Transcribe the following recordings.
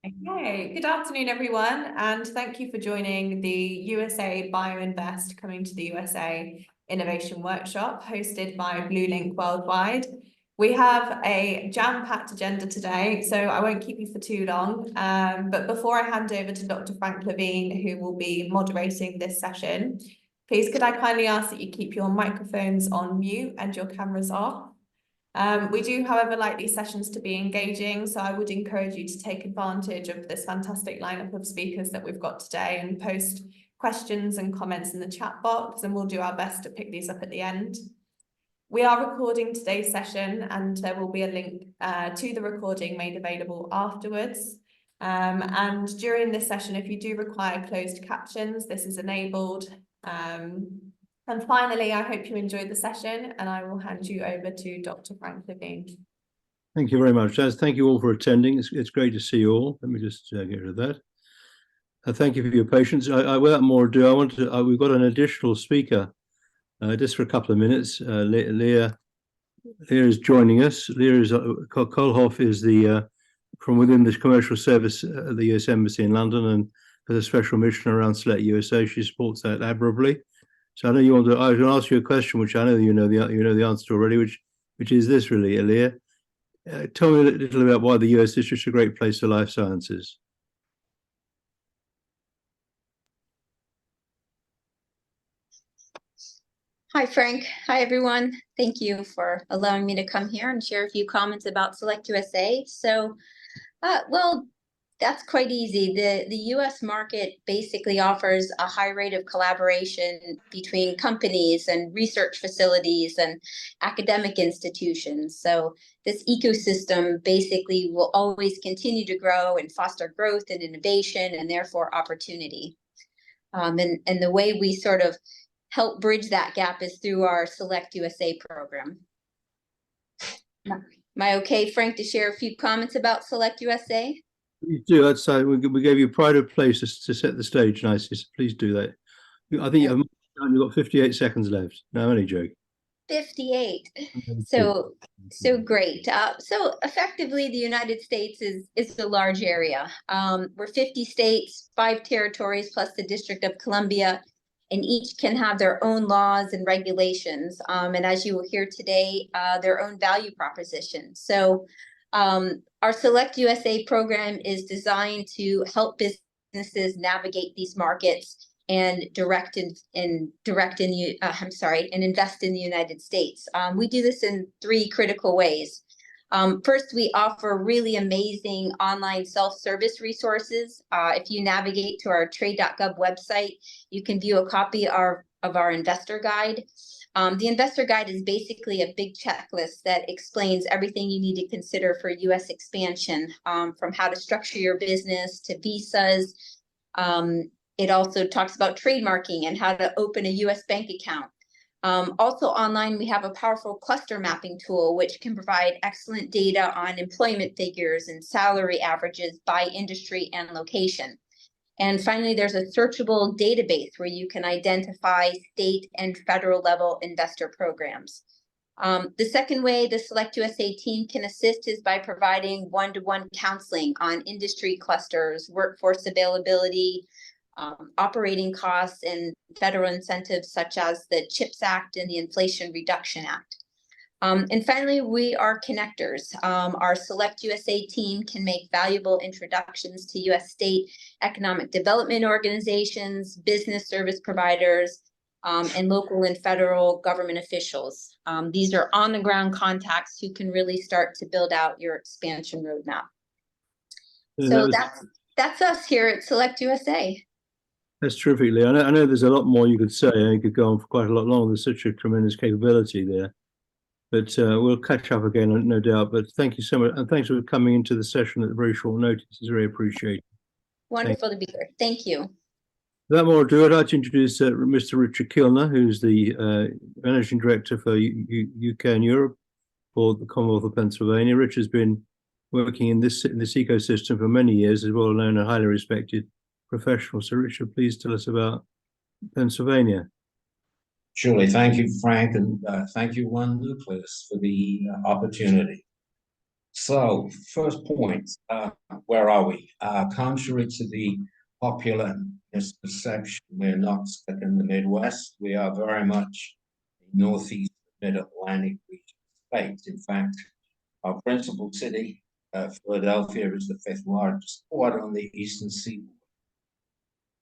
Okay, good afternoon, everyone, and thank you for joining the USA BioInvest Coming to the USA Innovation Workshop hosted by BlueLink Worldwide. We have a jam-packed agenda today, so I won't keep you for too long. But before I hand over to Dr. Frank Levine, who will be moderating this session, please could I kindly ask that you keep your microphones on mute and your cameras off. We do, however, like these sessions to be engaging, so I would encourage you to take advantage of this fantastic lineup of speakers that we've got today and post questions and comments in the chat box, and we'll do our best to pick these up at the end. We are recording today's session, and there will be a link to the recording made available afterwards. And during this session, if you do require closed captions, this is enabled. And finally, I hope you enjoyed the session, and I will hand you over to Dr. Frank Levine. Thank you very much, Jazz. Thank you all for attending. It's great to see you all. Let me just get rid of that. Thank you for your patience. Without more ado, we've got an additional speaker just for a couple of minutes. Leah is joining us. Leah Kohlhoff is from within the commercial service at the US Embassy in London and as a special mission around Select USA. She supports that admirably. So I know you want to. I was going to ask you a question, which I know you know the answer to already, which is this really, Leah. Tell me a little about why the US is such a great place for life sciences. Hi, Frank. Hi, everyone. Thank you for allowing me to come here and share a few comments about Select USA. So, well, that's quite easy. The US market basically offers a high rate of collaboration between companies and research facilities and academic institutions. So this ecosystem basically will always continue to grow and foster growth and innovation and therefore opportunity. And the way we sort of help bridge that gap is through our Select USA program. Am I okay, Frank, to share a few comments about Select USA? Please do. That's we gave you pride of place to set the stage nicely. So please do that. I think you've got 58 seconds left. No, I'm only joking. 58. So great. So effectively, the United States is a large area. We're 50 states, 5 territories, plus the District of Columbia, and each can have their own laws and regulations. And as you will hear today, their own value proposition. So our Select USA program is designed to help businesses navigate these markets and invest in the United States. We do this in 3 critical ways. First, we offer really amazing online self-service resources. If you navigate to our trade.gov website, you can view a copy of our investor guide. The investor guide is basically a big checklist that explains everything you need to consider for U.S. expansion, from how to structure your business to visas. It also talks about trademarking and how to open a U.S. bank account. Also online, we have a powerful cluster mapping tool, which can provide excellent data on employment figures and salary averages by industry and location. And finally, there's a searchable database where you can identify state and federal level investor programs. The second way the Select USA team can assist is by providing one-to-one counseling on industry clusters, workforce availability, operating costs, and federal incentives such as the CHIPS Act and the Inflation Reduction Act. And finally, we are connectors. Our Select USA team can make valuable introductions to U.S. state economic development organizations, business service providers, and local and federal government officials. These are on-the-ground contacts who can really start to build out your expansion roadmap. So that's us here at Select USA. That's terrific, Lee. I know there's a lot more you could say. You could go on for quite a lot longer. There's such a tremendous capability there. But we'll catch up again, no doubt. But thank you so much. And thanks for coming into the session at very short notice. It's very appreciated. Wonderful to be here. Thank you. Without more ado, I'd like to introduce Mr. Richard Kilner, who's the Managing Director for UK and Europe for the Commonwealth of Pennsylvania. Richard's been working in this ecosystem for many years, as well known and highly respected professional. So Richard, please tell us about Pennsylvania. Surely. Thank you, Frank, and thank you, One Nucleus, for the opportunity. So, first point, where are we? Contrary to the popular misperception, we're not stuck in the Midwest. We are very much a Northeast Mid-Atlantic region state. In fact, our principal city, Philadelphia, is the fifth largest port on the eastern seaboard.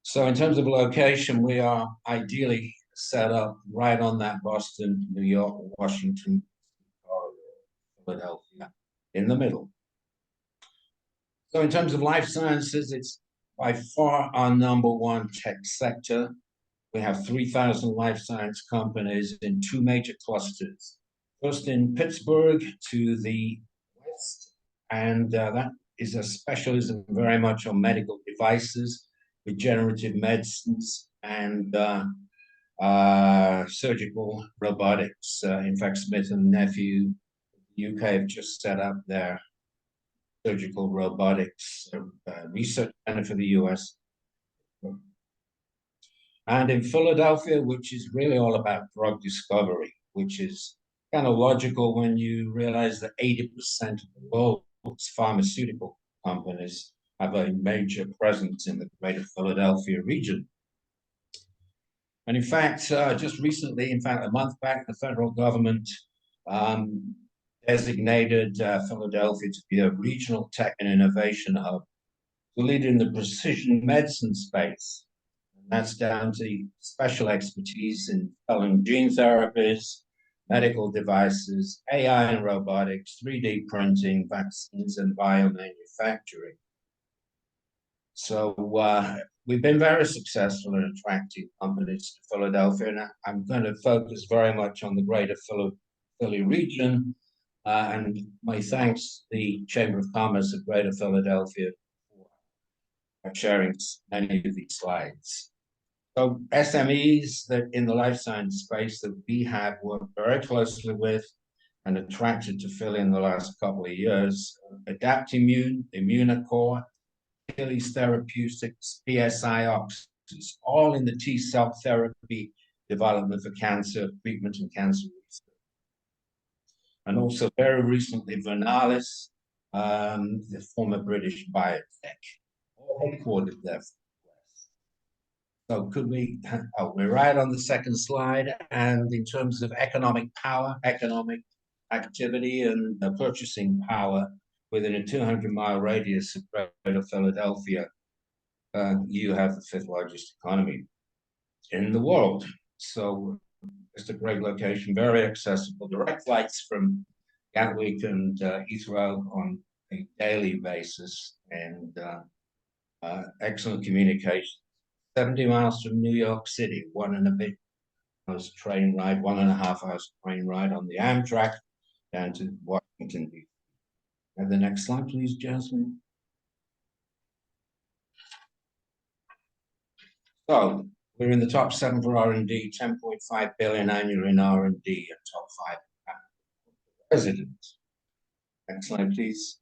So in terms of location, we are ideally set up right on that Boston, New York, Washington corridor, Philadelphia, in the middle. So in terms of life sciences, it's by far our number one tech sector. We have 3,000 life science companies in two major clusters. First in Pittsburgh to the west, and that is a specialism very much on medical devices, regenerative medicines, and surgical robotics. In fact, Smith and Nephew, UK, have just set up their surgical robotics research center for the US. And in Philadelphia, which is really all about drug discovery, which is kind of logical when you realize that 80% of the world's pharmaceutical companies have a major presence in the greater Philadelphia region. And in fact, just recently, in fact, a month back, the federal government designated Philadelphia to be a regional tech and innovation hub to lead in the precision medicine space. And that's down to special expertise in cell and gene therapies, medical devices, AI and robotics, 3D printing, vaccines, and biomanufacturing. So we've been very successful in attracting companies to Philadelphia, and I'm going to focus very much on the greater Philly region. And my thanks to the Chamber of Commerce of Greater Philadelphia for sharing many of these slides. So SMEs that in the life science space that we have worked very closely with and attracted to Philly in the last couple of years, Adaptimmune, Immunocore, Achilles Therapeutics, PSI Oxys, all in the T-cell therapy development for cancer, treatment and cancer research. And also very recently, Vernalis, the former British biotech, all headquartered there. So could we, we're right on the second slide. And in terms of economic power, economic activity and purchasing power within a 200-mile radius of greater Philadelphia, you have the fifth largest economy in the world. So it's a great location, very accessible, direct flights from Gatwick and Heathrow on a daily basis, and excellent communication. 70 miles from New York City, 1.5 hours train ride, 1.5 hours train ride on the Amtrak down to Washington, D.C. And the next slide, please, Jasmine. So we're in the top 7 for R&D, 10.5 billion annually in R&D, and top 5 residents. Next slide, please.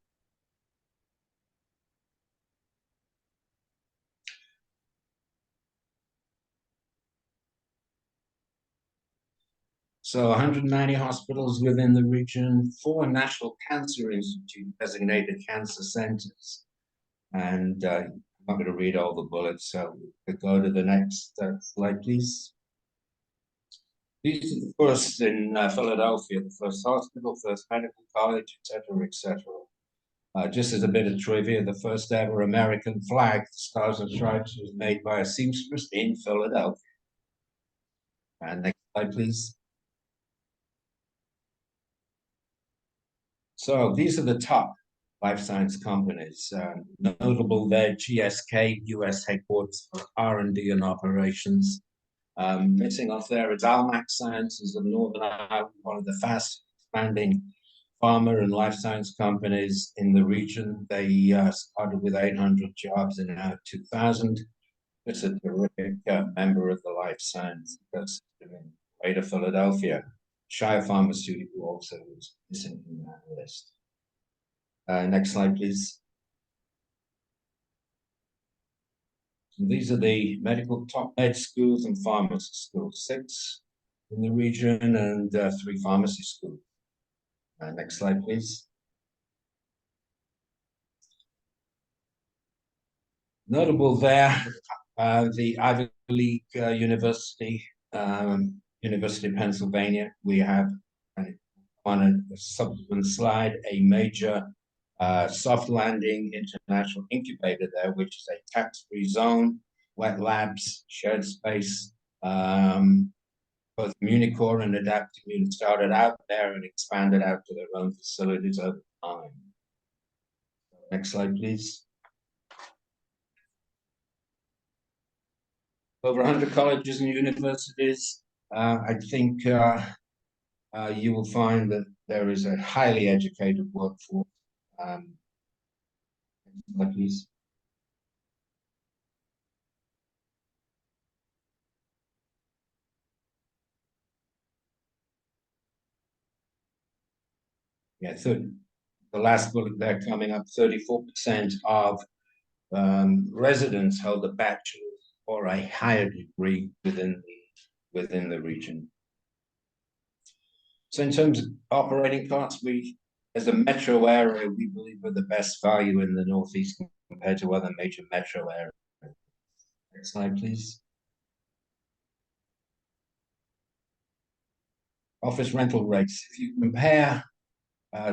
So 190 hospitals within the region, 4 National Cancer Institute designated cancer centers. And I'm not going to read all the bullets, so we could go to the next slide, please. These are the first in Philadelphia, the first hospital, first medical college, et cetera, just as a bit of trivia, the first ever American flag, the Stars and Stripes, was made by a seamstress in Philadelphia. And next slide, please. So these are the top life science companies. Notable there, GSK, US headquarters for R&D and operations. Missing off there is Almac Sciences of Northern Ireland, one of the fast expanding pharma and life science companies in the region. They started with 800 jobs in 2000. It's a terrific member of the life science ecosystem in Greater Philadelphia. Shire Pharmaceutical also is missing in that list. Next slide, please. So these are the medical top med schools and pharmacy schools, 6 in the region and 3 pharmacy schools. Next slide, please. Notable there, the Ivy League University, University of Pennsylvania. We have on a subsequent slide a major soft landing international incubator there, which is a tax-free zone, wet labs, shared space. Both Municore and Adaptimmune started out there and expanded out to their own facilities over time. Next slide, please. Over 100 colleges and universities. I think you will find that there is a highly educated workforce. Next slide, please. Yeah, the last bullet there coming up, 34% of residents hold a bachelor's or a higher degree within the region. So in terms of operating costs, we, as a metro area, we believe we're the best value in the Northeast compared to other major metro areas. Next slide, please. Office rental rates. If you compare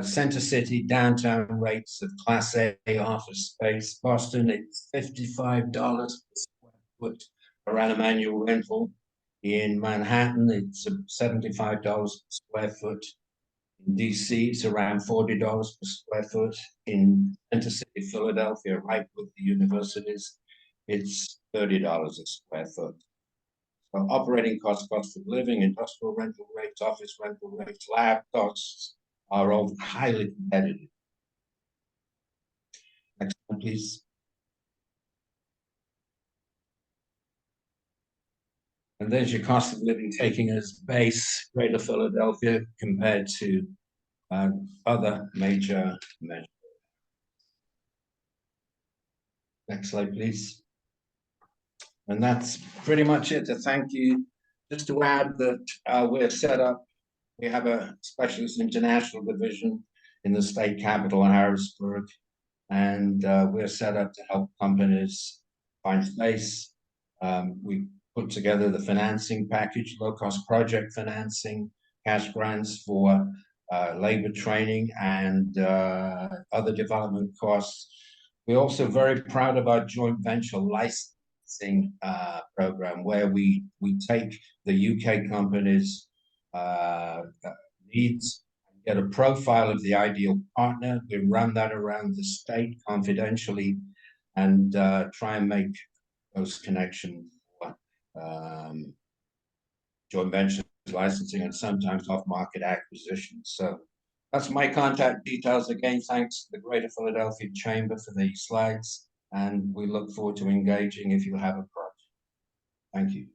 Center City downtown rates of Class A office space, Boston, it's $55 per square foot per annum annual rental. In Manhattan, it's $75 per square foot. In DC, it's around $40 per square foot. In Center City, Philadelphia, right with the universities, it's $30 a square foot. So operating costs, cost of living, industrial rental rates, office rental rates, lab costs are all highly competitive. Next one, please. And there's your cost of living taking as base Greater Philadelphia compared to other major measures. Next slide, please. And that's pretty much it. To thank you. Just to add that we're set up, we have a specialist international division in the state capital, Harrisburg, and we're set up to help companies find space. We put together the financing package, low-cost project financing, cash grants for labor training and other development costs. We're also very proud of our joint venture licensing program, where we take the UK companies' needs, get a profile of the ideal partner. We run that around the state confidentially and try and make those connections for joint venture licensing and sometimes off-market acquisitions. So that's my contact details. Again, thanks to the Greater Philadelphia Chamber for the slides, and we look forward to engaging if you have a project. Thank you.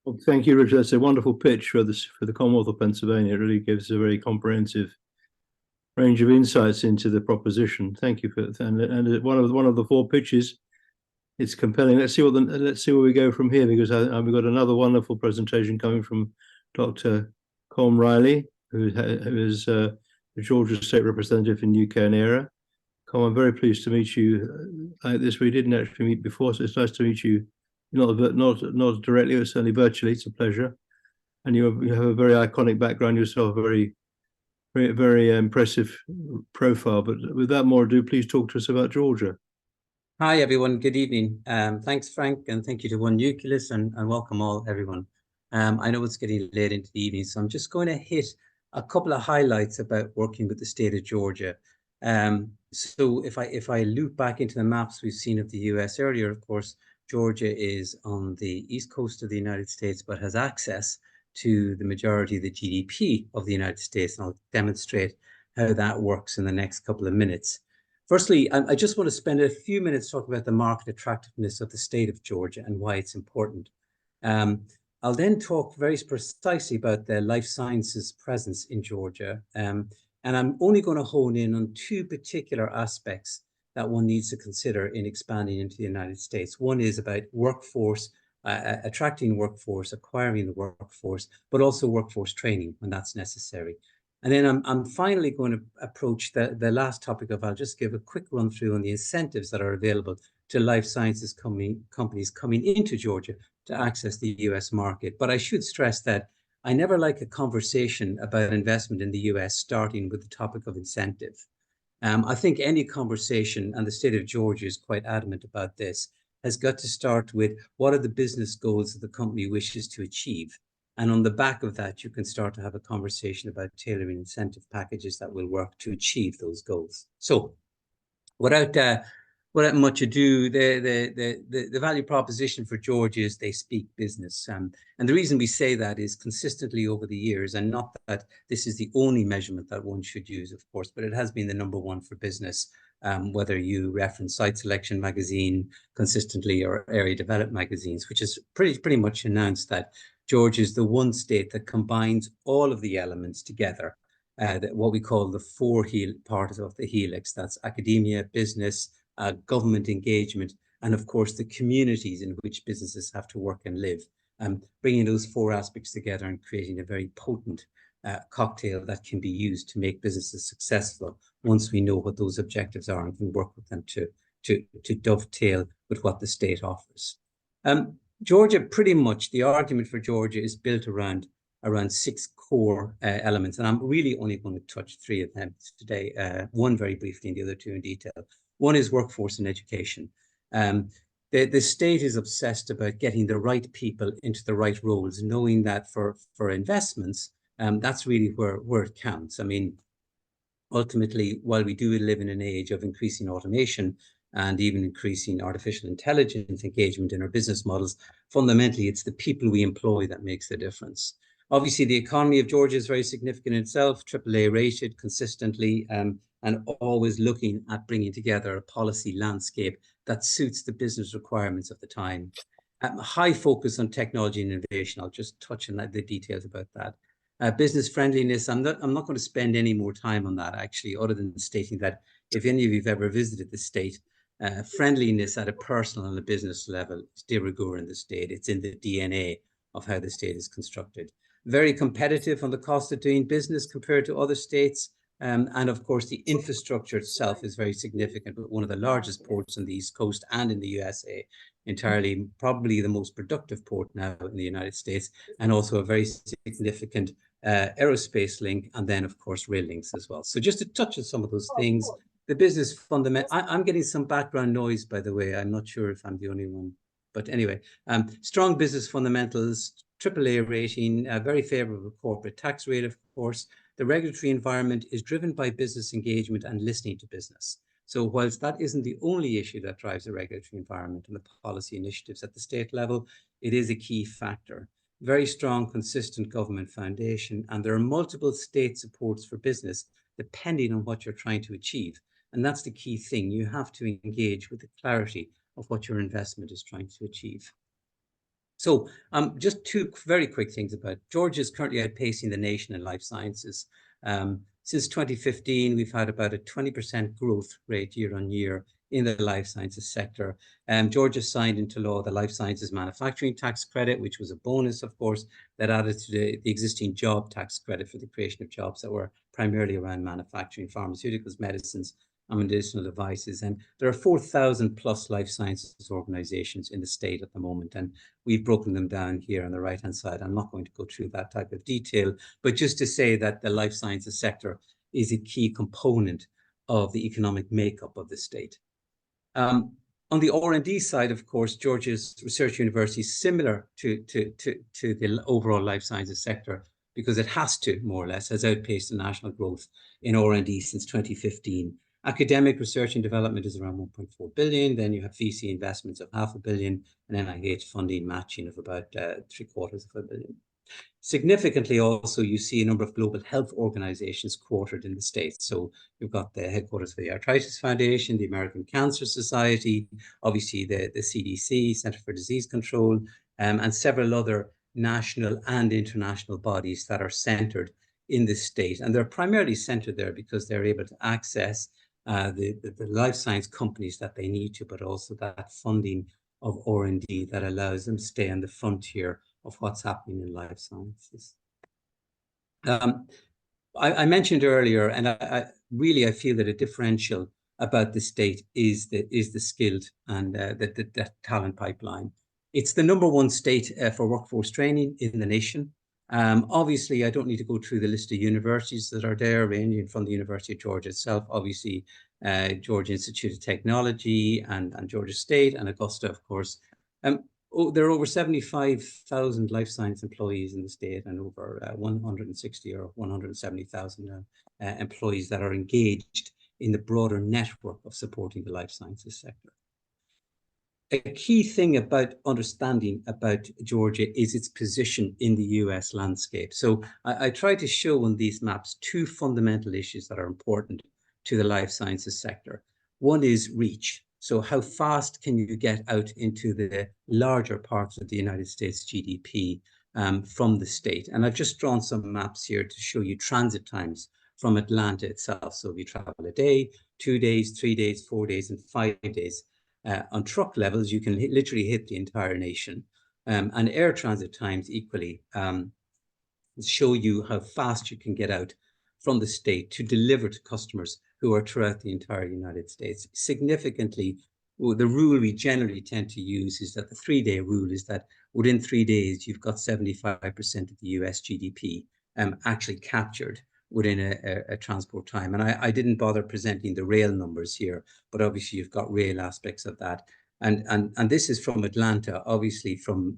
Well, thank you, Richard. That's a wonderful pitch for the Commonwealth of Pennsylvania. It really gives a very comprehensive range of insights into the proposition. Thank you for that. And one of the four pitches, it's compelling. Let's see where we go from here, because we've got another wonderful presentation coming from Dr. Colm Riley, who is the Georgia State Representative in UK and ERA. Colm, I'm very pleased to meet you like this. We didn't actually meet before, so it's nice to meet you. Not directly, but certainly virtually. It's a pleasure. And you have a very iconic background yourself, very, very, very impressive profile. But without more ado, please talk to us about Georgia. Hi, everyone. Good evening. Thanks, Frank, and thank you to One Nucleus, and welcome all, everyone. I know it's getting late into the evening, so I'm just going to hit a couple of highlights about working with the state of Georgia. So if I loop back into the maps we've seen of the US earlier, of course, Georgia is on the east coast of the United States, but has access to the majority of the GDP of the United States. And I'll demonstrate how that works in the next couple of minutes. Firstly, I just want to spend a few minutes talking about the market attractiveness of the state of Georgia and why it's important. I'll then talk very precisely about the life sciences presence in Georgia. And I'm only going to hone in on two particular aspects that one needs to consider in expanding into the United States. One is about workforce, attracting workforce, acquiring the workforce, but also workforce training when that's necessary. And then I'm finally going to approach the last topic of, I'll just give a quick run through on the incentives that are available to life sciences companies coming into Georgia to access the US market. But I should stress that I never like a conversation about investment in the US starting with the topic of incentive. I think any conversation, and the state of Georgia is quite adamant about this, has got to start with what are the business goals that the company wishes to achieve. And on the back of that, you can start to have a conversation about tailoring incentive packages that will work to achieve those goals. So without much ado, the value proposition for Georgia is they speak business. And the reason we say that is consistently over the years, and not that this is the only measurement that one should use, of course, but it has been the number one for business. Whether you reference Site Selection magazine consistently or Area Development magazines, which is pretty much announced that Georgia is the one state that combines all of the elements together, what we call the four parts of the helix. That's academia, business, government engagement, and of course the communities in which businesses have to work and live. Bringing those four aspects together and creating a very potent cocktail that can be used to make businesses successful once we know what those objectives are and can work with them to dovetail with what the state offers. Georgia, pretty much the argument for Georgia is built around 6 core elements, and I'm really only going to touch 3 of them today, one very briefly and the other 2 in detail. One is workforce and education. The state is obsessed about getting the right people into the right roles, knowing that for investments, that's really where it counts. I mean, ultimately, while we do live in an age of increasing automation and even increasing artificial intelligence engagement in our business models, fundamentally, it's the people we employ that makes the difference. Obviously, the economy of Georgia is very significant in itself, AAA rated consistently, and always looking at bringing together a policy landscape that suits the business requirements of the time. High focus on technology and innovation. I'll just touch on the details about that. Business friendliness, I'm not going to spend any more time on that, actually, other than stating that if any of you have ever visited the state, friendliness at a personal and a business level is de rigueur in the state. It's in the DNA of how the state is constructed. Very competitive on the cost of doing business compared to other states. And of course, the infrastructure itself is very significant, but one of the largest ports on the East Coast and in the USA, entirely probably the most productive port now in the United States, and also a very significant aerospace link, and then of course rail links as well. So just to touch on some of those things, the business fundament, I'm getting some background noise, by the way. I'm not sure if I'm the only one, but anyway, strong business fundamentals, AAA rating, a very favorable corporate tax rate, of course. The regulatory environment is driven by business engagement and listening to business. So whilst that isn't the only issue that drives the regulatory environment and the policy initiatives at the state level, it is a key factor. Very strong, consistent government foundation, and there are multiple state supports for business depending on what you're trying to achieve. And that's the key thing. You have to engage with the clarity of what your investment is trying to achieve. So just 2 very quick things about Georgia is currently outpacing the nation in life sciences. Since 2015, we've had about a 20% growth rate year on year in the life sciences sector. Georgia signed into law the life sciences manufacturing tax credit, which was a bonus, of course, that added to the existing job tax credit for the creation of jobs that were primarily around manufacturing, pharmaceuticals, medicines, and medicinal devices. And there are 4,000 plus life sciences organizations in the state at the moment, and we've broken them down here on the right-hand side. I'm not going to go through that type of detail, but just to say that the life sciences sector is a key component of the economic makeup of the state. On the R&D side, of course, Georgia's research university is similar to the overall life sciences sector, because it has to, more or less, has outpaced the national growth in R&D since 2015. Academic research and development is around 1.4 billion. Then you have VC investments of $500 million and NIH funding matching of about $750 million. Significantly, also, you see a number of global health organizations quartered in the States. So you've got the headquarters for the Arthritis Foundation, the American Cancer Society, obviously the CDC, Center for Disease Control, and several other national and international bodies that are centered in the state. And they're primarily centered there because they're able to access the life science companies that they need to, but also that funding of R&D that allows them to stay on the frontier of what's happening in life sciences. I mentioned earlier, and I really feel that a differential about the state is the skilled and the talent pipeline. It's the #1 state for workforce training in the nation. Obviously, I don't need to go through the list of universities that are there, ranging from the University of Georgia itself, obviously Georgia Institute of Technology and Georgia State and Augusta, of course. There are over 75,000 life science employees in the state and over 160 or 170,000 employees that are engaged in the broader network of supporting the life sciences sector. A key thing about understanding about Georgia is its position in the US landscape. So I try to show on these maps 2 fundamental issues that are important to the life sciences sector. One is reach. So how fast can you get out into the larger parts of the United States GDP from the state? And I've just drawn some maps here to show you transit times from Atlanta itself. So if you travel a day, 2 days, 3 days, 4 days, and 5 days, on truck levels, you can literally hit the entire nation. And air transit times equally show you how fast you can get out from the state to deliver to customers who are throughout the entire United States. Significantly, the rule we generally tend to use is that the 3-day rule is that within 3 days, you've got 75% of the US GDP actually captured within a transport time. And I didn't bother presenting the rail numbers here, but obviously you've got rail aspects of that. And this is from Atlanta, obviously from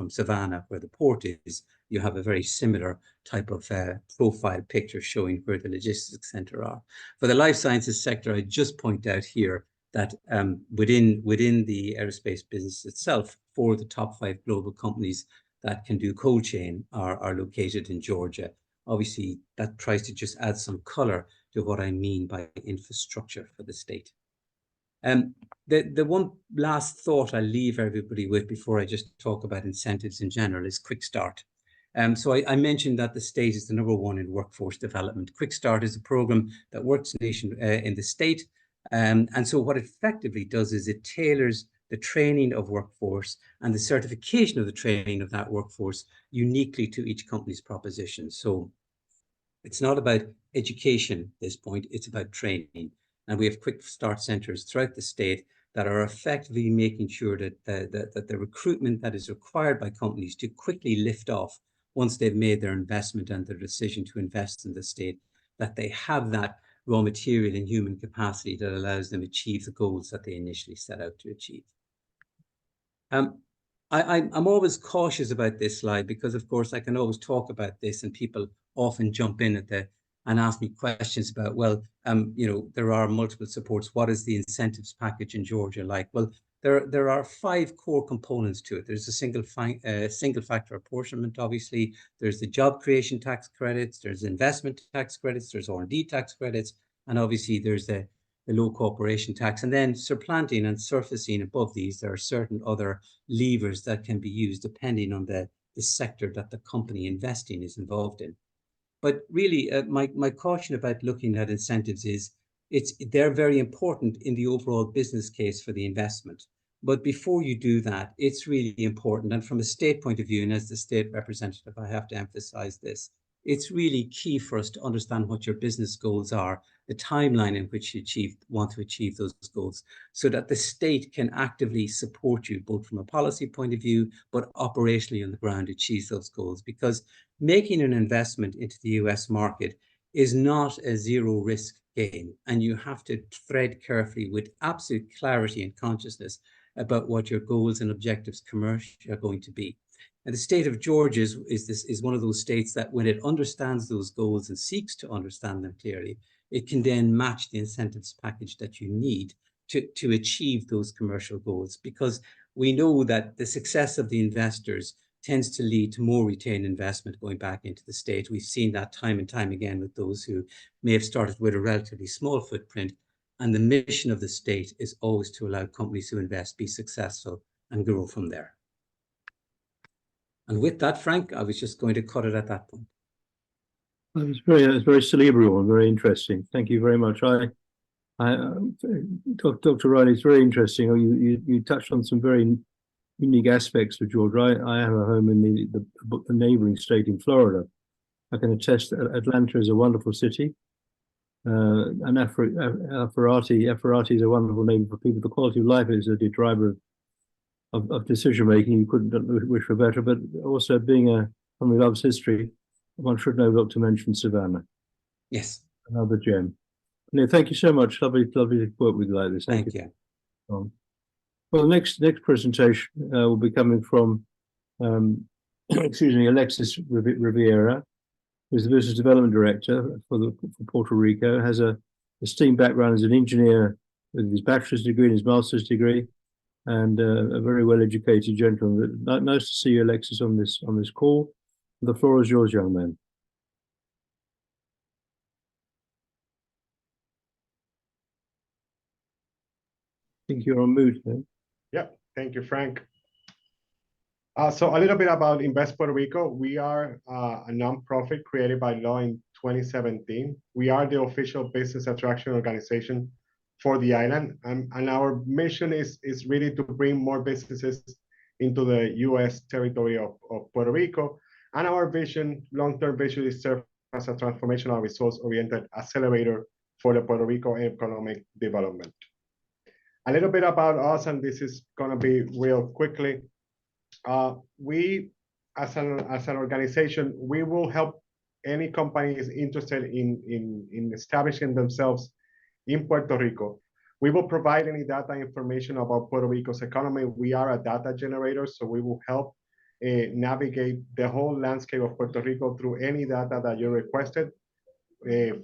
Savannah, where the port is. You have a very similar type of profile picture showing where the logistics center are. For the life sciences sector, I just point out here that within the aerospace business itself, 4 of the top 5 global companies that can do cold chain are located in Georgia. Obviously, that tries to just add some color to what I mean by infrastructure for the state. The one last thought I'll leave everybody with before I just talk about incentives in general is Quick Start. So I mentioned that the state is the #1 in workforce development. Quick Start is a program that works in the state. And so what it effectively does is it tailors the training of workforce and the certification of the training of that workforce uniquely to each company's proposition. So it's not about education at this point, it's about training. And we have Quick Start centers throughout the state that are effectively making sure that the recruitment that is required by companies to quickly lift off once they've made their investment and their decision to invest in the state, that they have that raw material and human capacity that allows them to achieve the goals that they initially set out to achieve. I'm always cautious about this slide because, of course, I can always talk about this and people often jump in and ask me questions about, well, there are multiple supports. What is the incentives package in Georgia like? Well, there are 5 core components to it. There's a single factor apportionment, obviously. There's the job creation tax credits. There's investment tax credits. There's R&D tax credits. And obviously, there's the low corporation tax. And then supplanting and surfacing above these, there are certain other levers that can be used depending on the sector that the company investing is involved in. But really, my caution about looking at incentives is they're very important in the overall business case for the investment. But before you do that, it's really important. And from a state point of view, and as the state representative, I have to emphasize this. It's really key for us to understand what your business goals are, the timeline in which you want to achieve those goals, so that the state can actively support you, both from a policy point of view, but operationally on the ground, achieve those goals. Because making an investment into the US market is not a zero risk game. And you have to thread carefully with absolute clarity and consciousness about what your goals and objectives commercially are going to be. And the state of Georgia is one of those states that when it understands those goals and seeks to understand them clearly, it can then match the incentives package that you need to achieve those commercial goals. Because we know that the success of the investors tends to lead to more retained investment going back into the state. We've seen that time and time again with those who may have started with a relatively small footprint. And the mission of the state is always to allow companies who invest be successful and grow from there. And with that, Frank, I was just going to cut it at that point. It was very cerebral and very interesting. Thank you very much. Dr. Riley, it's very interesting. You touched on some very unique aspects of Georgia. I have a home in the neighboring state in Florida, I can attest that Atlanta is a wonderful city. And Afarati is a wonderful name for people. The quality of life is a driver of decision making. You couldn't wish for better, but also being someone who loves history, one should know not to mention Savannah. Yes. Another gem. No, thank you so much. Lovely to work with you like this. Thank you. Well, the next presentation will be coming from, excuse me, Alexis Riviera, who's the Business Development Director for Puerto Rico, has a esteemed background as an engineer with his bachelor's degree and his master's degree, and a very well-educated gentleman. Nice to see you, Alexis, on this call. The floor is yours, young man. I think you're on mute. Eh? Yeah, thank you, Frank. So a little bit about Invest Puerto Rico. We are a nonprofit created by law in 2017. We are the official business attraction organization for the island, and our mission is really to bring more businesses into the U.S. territory of Puerto Rico. And our vision, long-term vision, is serve as a transformational, results-oriented accelerator for the Puerto Rico economic development. A little bit about us, and this is going to be real quickly. We, as an organization, we will help any company is interested in establishing themselves in Puerto Rico. We will provide any data information about Puerto Rico's economy. We are a data generator, so we will help navigate the whole landscape of Puerto Rico through any data that you requested,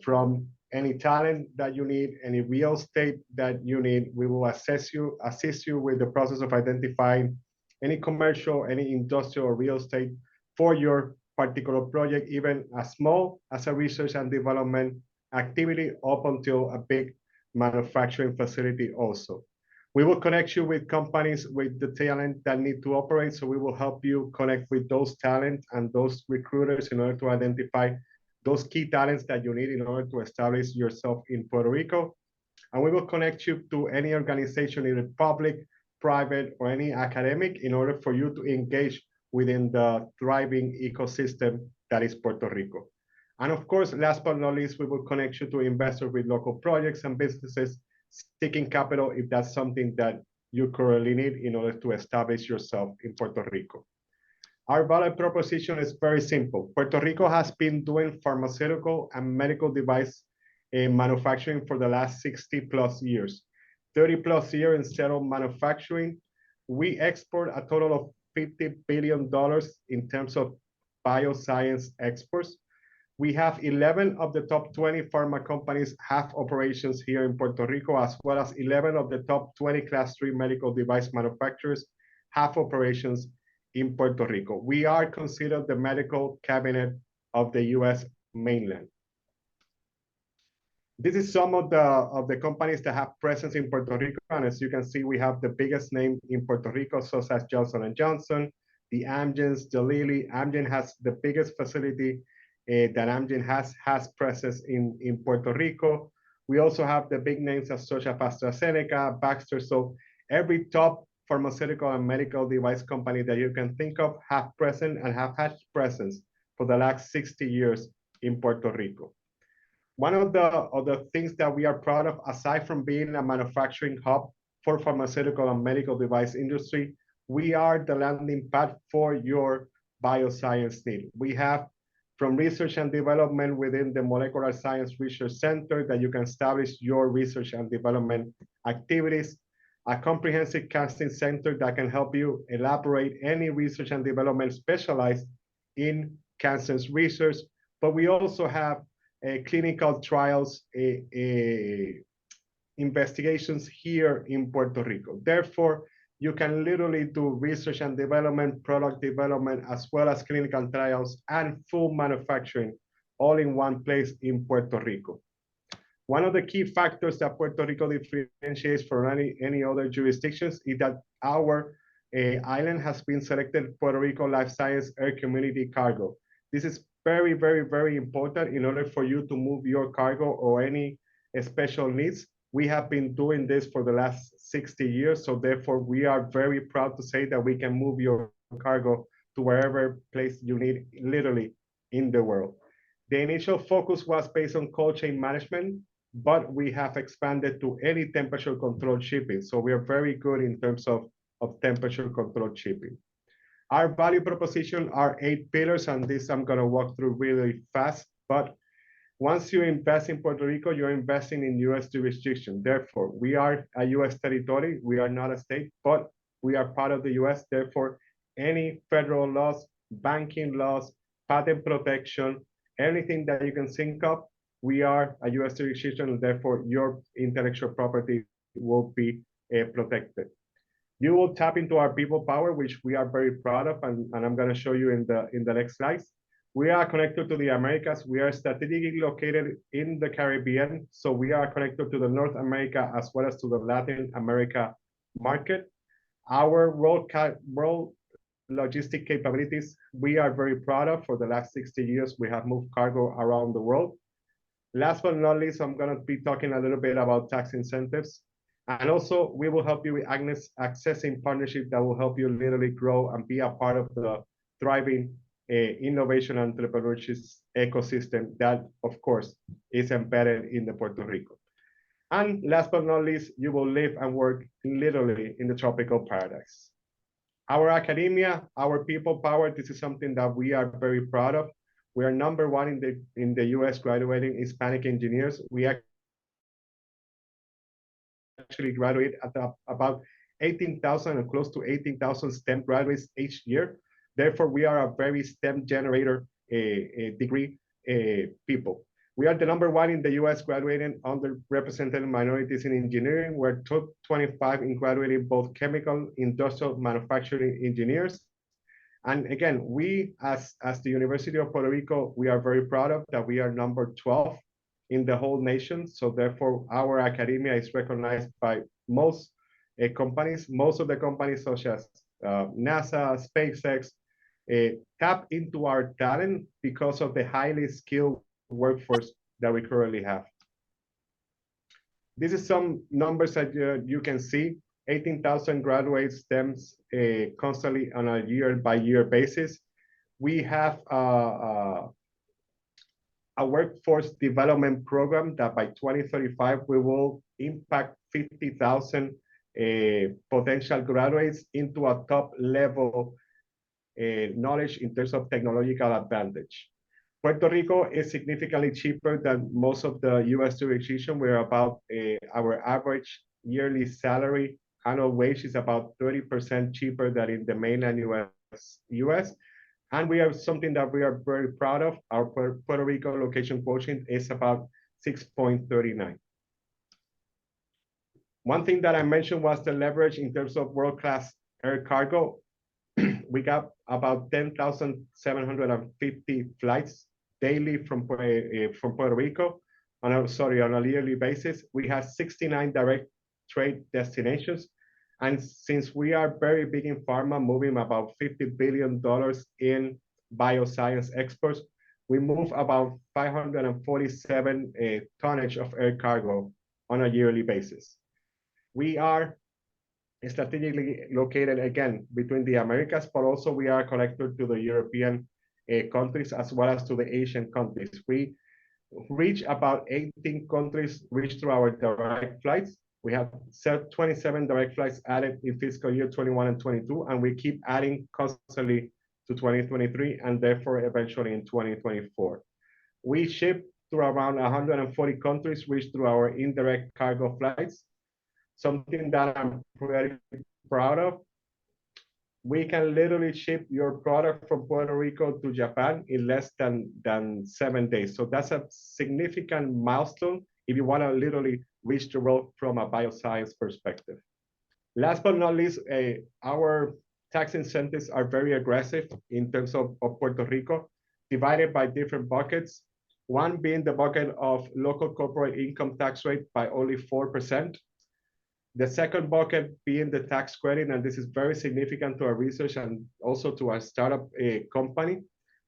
from any talent that you need, any real estate that you need. We will assist you with the process of identifying any commercial, any industrial or real estate for your particular project, even as small as a research and development activity up until a big manufacturing facility also. We will connect you with companies with the talent that need to operate. So we will help you connect with those talent and those recruiters in order to identify those key talents that you need in order to establish yourself in Puerto Rico. And we will connect you to any organization, either public, private, or any academic, in order for you to engage within the thriving ecosystem that is Puerto Rico. And of course, last but not least, we will connect you to investors with local projects and businesses seeking capital if that's something that you currently need in order to establish yourself in Puerto Rico. Our value proposition is very simple. Puerto Rico has been doing pharmaceutical and medical device manufacturing for the last 60 plus years. 30 plus years in sterile manufacturing. We export a total of $50 billion in terms of bioscience exports. We have 11 of the top 20 pharma companies have operations here in Puerto Rico, as well as 11 of the top 20 class 3 medical device manufacturers have operations in Puerto Rico. We are considered the medical cabinet of the US mainland. This is some of the companies that have presence in Puerto Rico. And as you can see, we have the biggest name in Puerto Rico, such as Johnson & Johnson, the Amgens, the Lilly. Amgen has the biggest facility that Amgen has presence in Puerto Rico. We also have the big names such as AstraZeneca, Baxter. So every top pharmaceutical and medical device company that you can think of have present and have had presence for the last 60 years in Puerto Rico. One of the things that we are proud of, aside from being a manufacturing hub for pharmaceutical and medical device industry, we are the landing pad for your bioscience need. We have from research and development within the Molecular Science Research Center that you can establish your research and development activities, a comprehensive casting center that can help you elaborate any research and development specialized in cancer research. But we also have clinical trials investigations here in Puerto Rico. Therefore, you can literally do research and development, product development, as well as clinical trials and full manufacturing all in one place in Puerto Rico. One of the key factors that Puerto Rico differentiates from any other jurisdictions is that our island has been selected Puerto Rico Life Science Air Community Cargo. This is very, very, very important in order for you to move your cargo or any special needs. We have been doing this for the last 60 years. So therefore, we are very proud to say that we can move your cargo to wherever place you need, literally in the world. The initial focus was based on cold chain management, but we have expanded to any temperature controlled shipping. So we are very good in terms of temperature controlled shipping. Our value proposition are 8 pillars, and this I'm going to walk through really fast. But once you invest in Puerto Rico, you're investing in US jurisdiction. Therefore, we are a US territory. We are not a state, but we are part of the US. Therefore, any federal laws, banking laws, patent protection, anything that you can think of, we are a US jurisdiction, and therefore your intellectual property will be protected. You will tap into our people power, which we are very proud of, and I'm going to show you in the next slides. We are connected to the Americas. We are strategically located in the Caribbean, so we are connected to the North America as well as to the Latin America market. Our world logistic capabilities, we are very proud of. For the last 60 years, we have moved cargo around the world. Last but not least, I'm going to be talking a little bit about tax incentives. And also, we will help you with accessing partnership that will help you literally grow and be a part of the thriving innovation and entrepreneurship ecosystem that, of course, is embedded in the Puerto Rico. And last but not least, you will live and work literally in the tropical paradise. Our academia, our people power, this is something that we are very proud of. We are #1 in the US graduating Hispanic engineers. We actually graduate at about 18,000 and close to 18,000 STEM graduates each year. Therefore, we are a very STEM generator degree people. We are the #1 in the US graduating underrepresented minorities in engineering. We're top 25 in graduating both chemical, industrial, manufacturing engineers. And again, we as the University of Puerto Rico, we are very proud of that we are #12 in the whole nation. So therefore, our academia is recognized by most companies. Most of the companies such as NASA, SpaceX, tap into our talent because of the highly skilled workforce that we currently have. This is some numbers that you can see. 18,000 graduates STEMs constantly on a year-by-year basis. We have a workforce development program that by 2035, we will impact 50,000 potential graduates into a top level knowledge in terms of technological advantage. Puerto Rico is significantly cheaper than most of the US jurisdiction. We're about our average yearly salary, annual wage is about 30% cheaper than in the mainland US. And we have something that we are very proud of. Our Puerto Rico location quotient is about 6.39. One thing that I mentioned was the leverage in terms of world-class air cargo. We got about 10,750 flights daily from Puerto Rico on a yearly basis. We have 69 direct trade destinations. And since we are very big in pharma, moving about $50 billion in bioscience exports, we move about 547 tonnage of air cargo on a yearly basis. We are strategically located, again, between the Americas, but also we are connected to the European countries as well as to the Asian countries. We reach about 18 countries reach through our direct flights. We have 27 direct flights added in fiscal year 21 and 22, and we keep adding constantly to 2023 and therefore eventually in 2024. We ship through around 140 countries, reach through our indirect cargo flights. Something that I'm very proud of. We can literally ship your product from Puerto Rico to Japan in less than 7 days. So that's a significant milestone if you want to literally reach the world from a bioscience perspective. Last but not least, our tax incentives are very aggressive in terms of Puerto Rico, divided by different buckets. One being the bucket of local corporate income tax rate by only 4%. The second bucket being the tax credit, and this is very significant to our research and also to our startup company.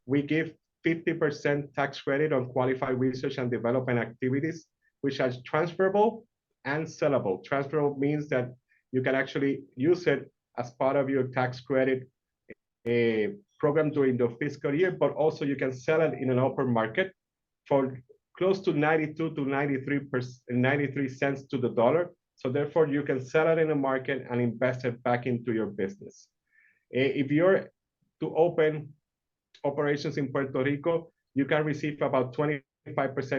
We give 50% tax credit on qualified research and development activities, which are transferable and sellable. Transferable means that you can actually use it as part of your tax credit program during the fiscal year, but also you can sell it in an open market. for close to 92 to 93 cents to the dollar. So therefore, you can sell it in the market and invest it back into your business. If you're to open operations in Puerto Rico, you can receive about 25%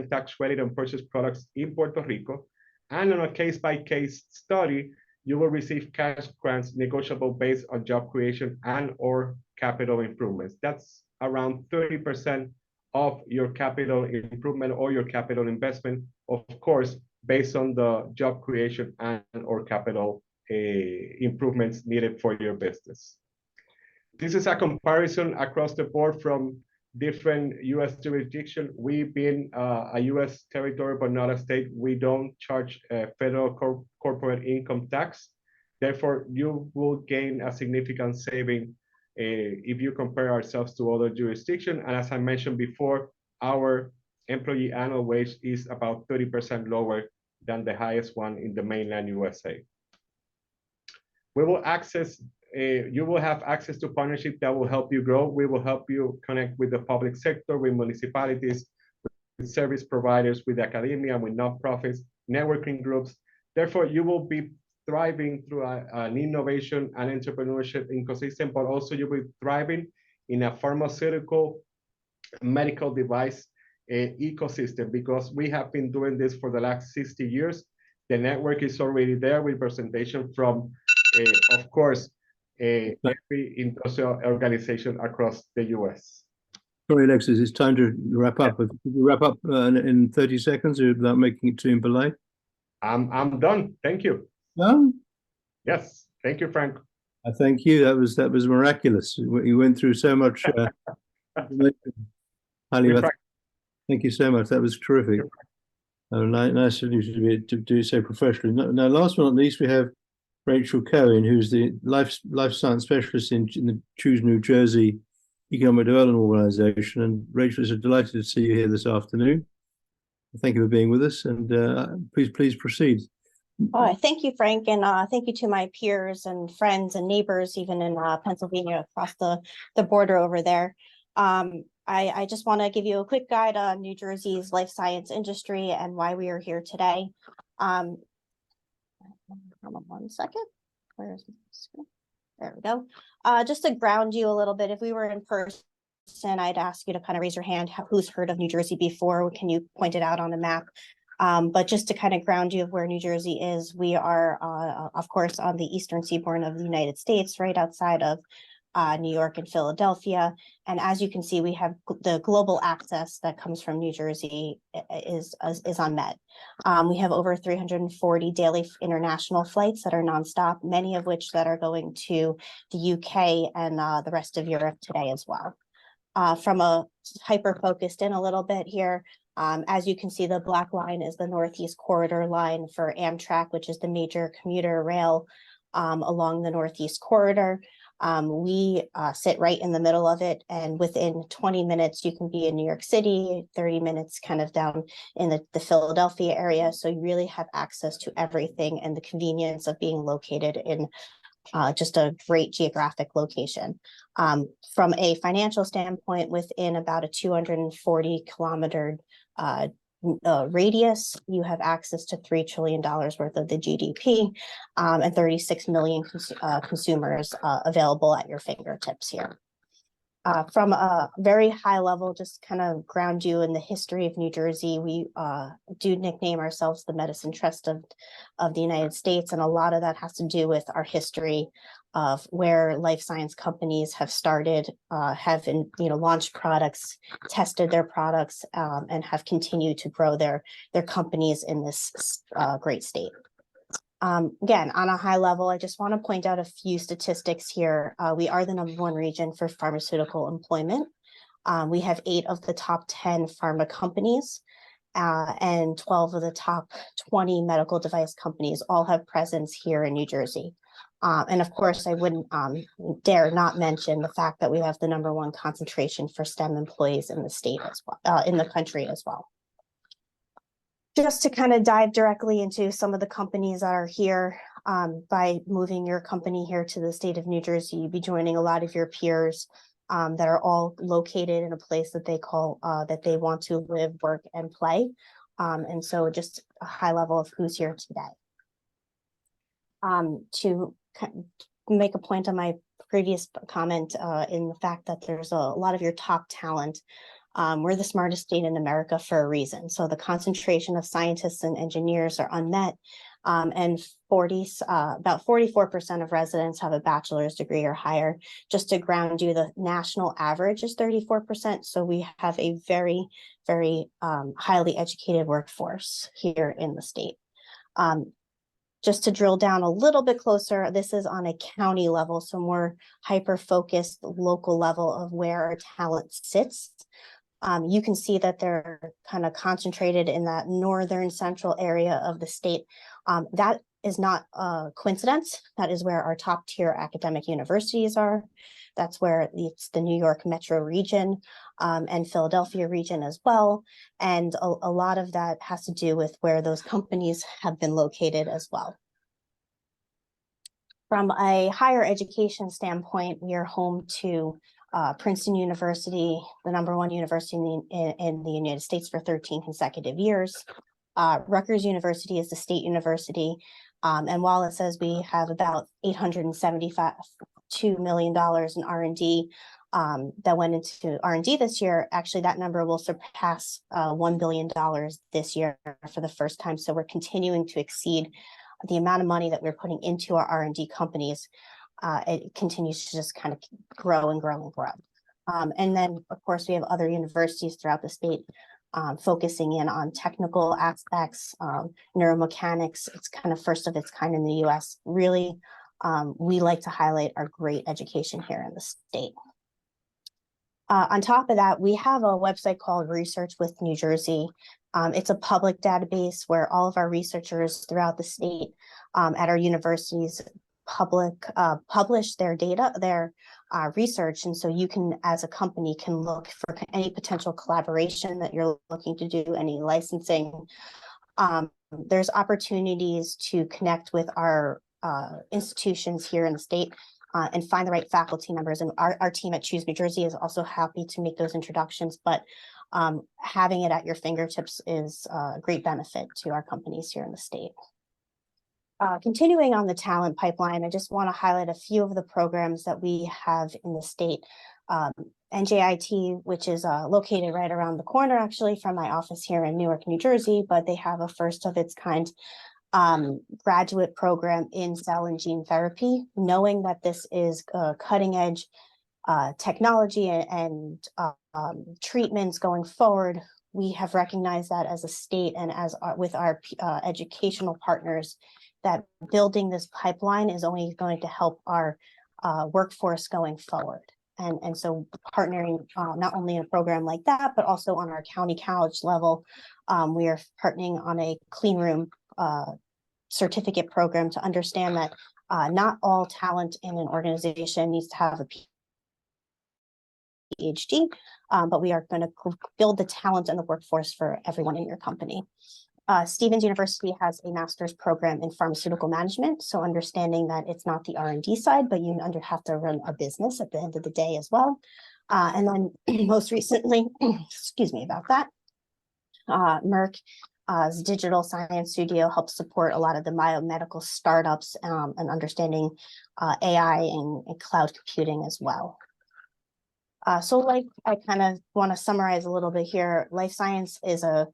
tax credit on purchased products in Puerto Rico. And on a case-by-case study, you will receive cash grants negotiable based on job creation and or capital improvements. That's around 30% of your capital improvement or your capital investment, of course, based on the job creation and or capital improvements needed for your business. This is a comparison across the board from different US jurisdictions. We being a US territory, but not a state, we don't charge federal corporate income tax. Therefore, you will gain a significant saving if you compare ourselves to other jurisdictions. And as I mentioned before, our employee annual wage is about 30% lower than the highest one in the mainland USA. We will you will have access to partnership that will help you grow. We will help you connect with the public sector, with municipalities, with service providers, with academia, with nonprofits, networking groups. Therefore, you will be thriving through an innovation and entrepreneurship ecosystem, but also you'll be thriving in a pharmaceutical medical device ecosystem, because we have been doing this for the last 60 years. The network is already there with representation from, of course, every industrial organization across the US. Sorry, Alexis, it's time to wrap up. If you wrap up in 30 seconds without making it too impolite. I'm done. Thank you. No? Yes. Thank you, Frank. Thank you. That was miraculous. You went through so much. Thank you so much. That was terrific. Nice of you to do so professionally. Now, last but not least, we have Rachel Cohen, who's the life science specialist in the Choose New Jersey Economic Development Organization. And Rachel, is delighted to see you here this afternoon. Thank you for being with us, and please proceed. Thank you, Frank, and thank you to my peers and friends and neighbors, even in Pennsylvania, across the border over there. I just want to give you a quick guide on New Jersey's life science industry and why we are here today. Hold on 1 second. Where's the screen? There we go. Just to ground you a little bit, if we were in person, I'd ask you to kind of raise your hand. Who's heard of New Jersey before? Can you point it out on a map? But just to kind of ground you of where New Jersey is, we are, of course, on the eastern seaboard of the United States, right outside of New York and Philadelphia. And as you can see, we have the global access that comes from New Jersey is unmet. We have over 340 daily international flights that are nonstop, many of which that are going to the UK and the rest of Europe today as well. From a hyper-focused in a little bit here, as you can see, the black line is the Northeast Corridor line for Amtrak, which is the major commuter rail along the Northeast Corridor. We sit right in the middle of it, and within 20 minutes, you can be in New York City, 30 minutes kind of down in the Philadelphia area. So you really have access to everything and the convenience of being located in just a great geographic location. From a financial standpoint, within about a 240 kilometer radius, you have access to $3 trillion worth of the GDP and 36 million consumers available at your fingertips here. From a very high level, just kind of ground you in the history of New Jersey, we do nickname ourselves the Medicine Trust of the United States, and a lot of that has to do with our history of where life science companies have started, have launched products, tested their products, and have continued to grow their companies in this great state. Again, on a high level, I just want to point out a few statistics here. We are the #1 region for pharmaceutical employment. We have 8 of the top 10 pharma companies, and 12 of the top 20 medical device companies all have presence here in New Jersey. And of course, I wouldn't dare not mention the fact that we have the #1 concentration for STEM employees in the state as well, in the country as well. Just to kind of dive directly into some of the companies that are here, by moving your company here to the state of New Jersey, you'd be joining a lot of your peers that are all located in a place that they call that they want to live, work, and play. And so just a high level of who's here today. To make a point on my previous comment in the fact that there's a lot of your top talent. We're the smartest state in America for a reason. So the concentration of scientists and engineers are unmet. And about 44% of residents have a bachelor's degree or higher. Just to ground you, the national average is 34%. So we have a very, very highly educated workforce here in the state. Just to drill down a little bit closer, this is on a county level, so more hyper-focused local level of where our talent sits. You can see that they're kind of concentrated in that northern central area of the state. That is not a coincidence. That is where our top tier academic universities are. That's where it's the New York metro region and Philadelphia region as well. And a lot of that has to do with where those companies have been located as well. From a higher education standpoint, we are home to Princeton University, the #1 university in the United States for 13 consecutive years. Rutgers University is the state university. And while it says we have about $872 million in R&D that went into R&D this year, actually that number will surpass $1 billion this year for the first time. So we're continuing to exceed the amount of money that we're putting into our R&D companies. It continues to just kind of grow and grow and grow. And then, of course, we have other universities throughout the state focusing in on technical aspects, neuromechanics. It's kind of first of its kind in the US. Really, we like to highlight our great education here in the state. On top of that, we have a website called Research with New Jersey. It's a public database where all of our researchers throughout the state at our universities publish their data, their research. And so you can, as a company, can look for any potential collaboration that you're looking to do, any licensing. There's opportunities to connect with our institutions here in the state and find the right faculty members. And our team at Choose New Jersey is also happy to make those introductions, but having it at your fingertips is a great benefit to our companies here in the state. Continuing on the talent pipeline, I just want to highlight a few of the programs that we have in the state. NJIT, which is located right around the corner, actually, from my office here in Newark, New Jersey, but they have a first of its kind graduate program in cell and gene therapy. Knowing that this is cutting edge technology and treatments going forward, we have recognized that as a state and as with our educational partners, that building this pipeline is only going to help our workforce going forward. And so partnering not only in a program like that, but also on our county college level, we are partnering on a clean room certificate program to understand that not all talent in an organization needs to have a PhD, but we are going to build the talent and the workforce for everyone in your company. Stevens University has a master's program in pharmaceutical management. So understanding that it's not the R&D side, but you have to run a business at the end of the day as well. And then most recently, excuse me about that, Merck's digital science studio helps support a lot of the biomedical startups and understanding AI and cloud computing as well. So like I kind of want to summarize a little bit here, life science is a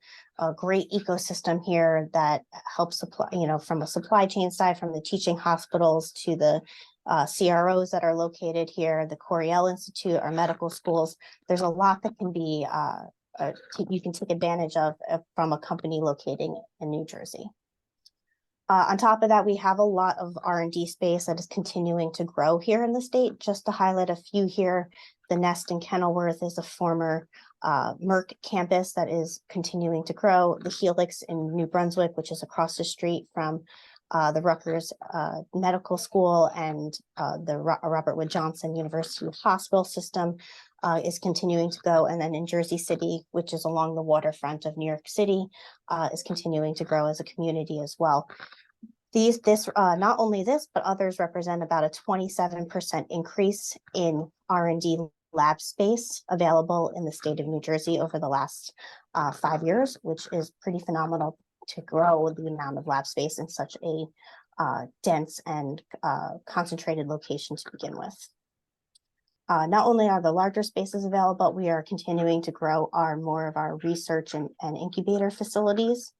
great ecosystem here that helps supply, from a supply chain side, from the teaching hospitals to the CROs that are located here, the Coriell Institute, our medical schools. There's a lot that can be, you can take advantage of from a company located in New Jersey. On top of that, we have a lot of R&D space that is continuing to grow here in the state. Just to highlight a few here, the Nest in Kenilworth is a former Merck campus that is continuing to grow. The Helix in New Brunswick, which is across the street from the Rutgers Medical School and the Robert Wood Johnson University Hospital System is continuing to go. And then in Jersey City, which is along the waterfront of New York City, is continuing to grow as a community as well. Not only this, but others represent about a 27% increase in R&D lab space available in the state of New Jersey over the last 5 years, which is pretty phenomenal to grow the amount of lab space in such a dense and concentrated location to begin with. Not only are the larger spaces available, but we are continuing to grow more of our research and incubator facilities.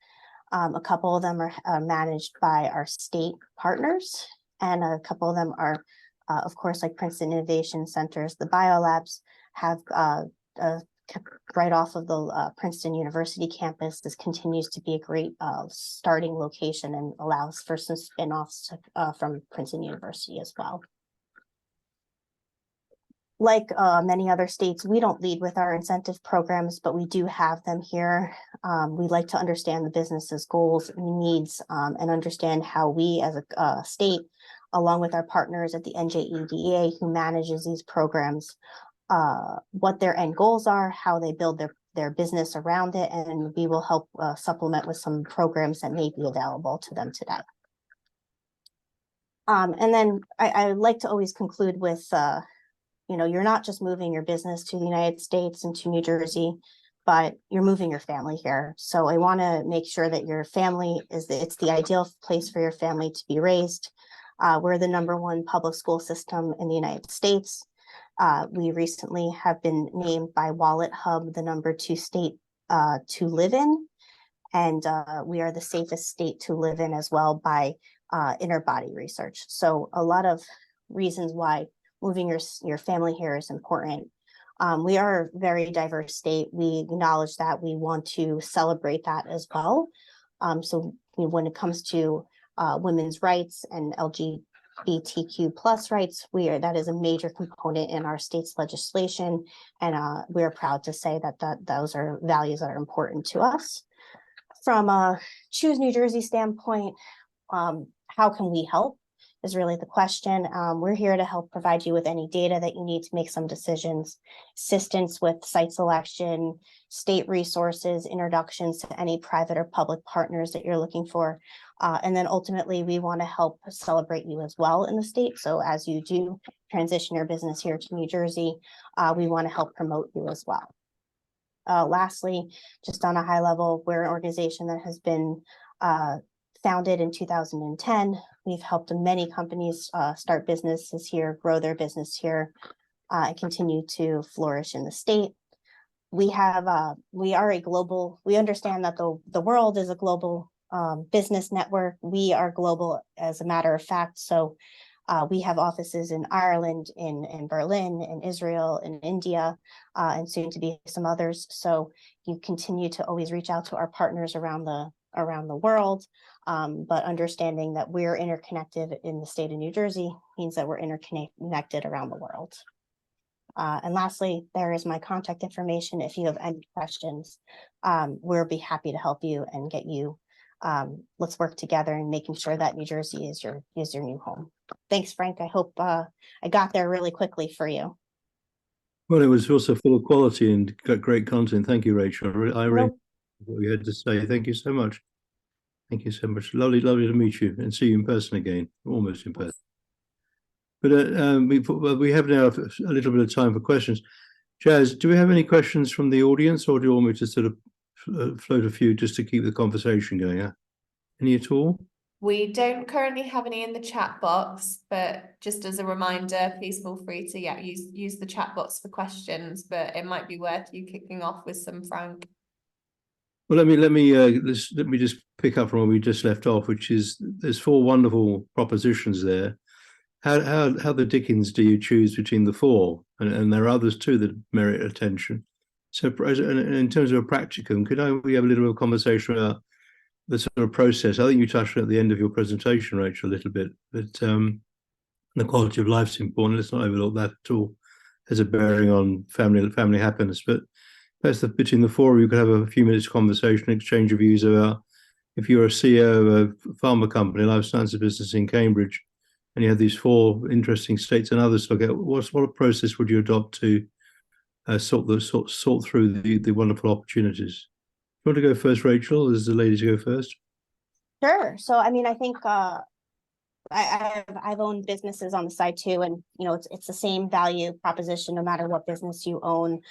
A couple of them are managed by our state partners, and a couple of them are, of course, like Princeton Innovation Centers. The biolabs have right off of the Princeton University campus. This continues to be a great starting location and allows for some spin-offs from Princeton University as well. Like many other states, we don't lead with our incentive programs, but we do have them here. We like to understand the business's goals and needs and understand how we as a state, along with our partners at the NJEDA who manages these programs, what their end goals are, how they build their business around it, and we will help supplement with some programs that may be available to them today. And then I like to always conclude with you're not just moving your business to the United States and to New Jersey, but you're moving your family here. So I want to make sure that your family it's the ideal place for your family to be raised. We're the #1 public school system in the United States. We recently have been named by Wallet Hub the #2 state to live in. And we are the safest state to live in as well by inner body research. So a lot of reasons why moving your family here is important. We are a very diverse state. We acknowledge that. We want to celebrate that as well. So when it comes to women's rights and LGBTQ plus rights, that is a major component in our state's legislation. And we're proud to say that those are values that are important to us. From a Choose New Jersey standpoint, how can we help? Is really the question. We're here to help provide you with any data that you need to make some decisions, assistance with site selection, state resources, introductions to any private or public partners that you're looking for. And then ultimately, we want to help celebrate you as well in the state. So as you do transition your business here to New Jersey, we want to help promote you as well. Lastly, just on a high level, we're an organization that has been founded in 2010. We've helped many companies start businesses here, grow their business here, and continue to flourish in the state. We are a global, we understand that the world is a global business network. We are global as a matter of fact. So we have offices in Ireland, in Berlin, in Israel, in India, and soon to be some others. So you continue to always reach out to our partners around the world, but understanding that we're interconnected in the state of New Jersey means that we're interconnected around the world. And lastly, there is my contact information. If you have any questions, we'll be happy to help you and get you. Let's work together in making sure that New Jersey is your new home. Thanks, Frank. I hope I got there really quickly for you. Well, it was also full of quality and got great content. Thank you, Rachel. I really what you had to say. Thank you so much. Thank you so much. Lovely to meet you and see you in person again, almost in person. But we have now a little bit of time for questions. Jazz, do we have any questions from the audience, or do you want me to sort of float a few just to keep the conversation going? Any at all? We don't currently have any in the chat box, but just as a reminder, please feel free to use the chat box for questions. But it might be worth you kicking off with some, Frank. Well, let me just pick up from where we just left off, which is there's 4 wonderful propositions there. How the dickens do you choose between the 4? And there are others too that merit attention. So in terms of a practicum, we have a little bit of conversation about the sort of process? I think you touched at the end of your presentation, Rachel, a little bit, that the quality of life is important. Let's not overlook that at all. Has a bearing on family happiness. But perhaps between the 4 of you could have a few minutes conversation, exchange of views about if you're a CEO of a pharma company, life sciences business in Cambridge, and you have these 4 interesting states and others to look at, what process would you adopt to sort through the wonderful opportunities? You want to go first, Rachel? As the ladies go first. Sure. So, I mean, I think I've owned businesses on the side too, and you know, it's the same value proposition no matter what business you own,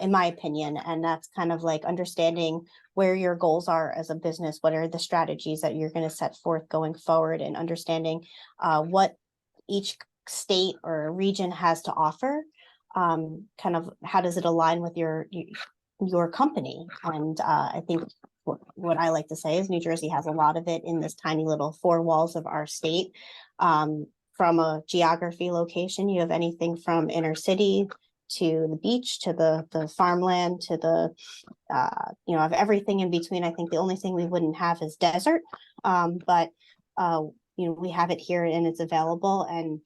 in my opinion. And that's kind of like understanding where your goals are as a business, what are the strategies that you're going to set forth going forward, and understanding what each state or region has to offer. Kind of how does it align with your company? And I think what I like to say is New Jersey has a lot of it in this tiny little four walls of our state. From a geography location, you have anything from inner city to the beach to the farmland to the you know, of everything in between. I think the only thing we wouldn't have is desert, but you know, we have it here and it's available, and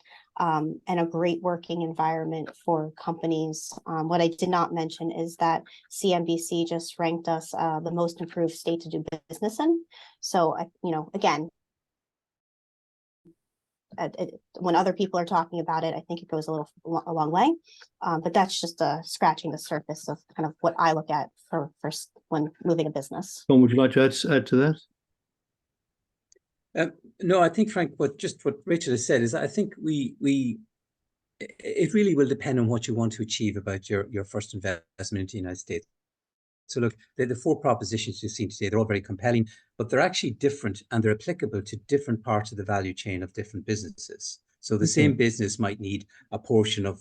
a great working environment for companies. What I did not mention is that CNBC just ranked us the most improved state to do business in. So, you know, again, when other people are talking about it, I think it goes a long way. But that's just scratching the surface of kind of what I look at for when moving a business. Tom, would you like to add to that? No, I think, Frank, what Rachel has said is I think it really will depend on what you want to achieve about your first investment into the United States. So look, the four propositions you've seen today, they're all very compelling, but they're actually different and they're applicable to different parts of the value chain of different businesses. So the same business might need a portion of